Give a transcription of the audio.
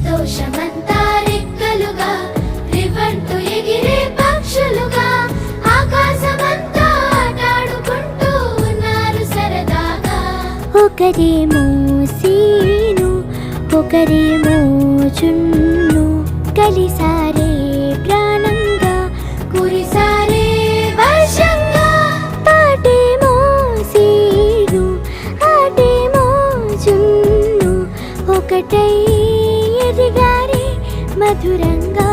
సంతోషమంతా రెక్కలుగా రివంటు ఎగిరే పక్షులుగా ఆకాశమంతా ఆటాడుకుంటూ ఉన్నారు సరదాగా. ఒకరేమో సీను ఒకరేమో చున్ను కలిసారే ప్రాణంగా కురిసారే వర్షంగా. పాటేమో సీను ఆటేమో చున్ను ఒకటై ఎదిగారే మధురంగా.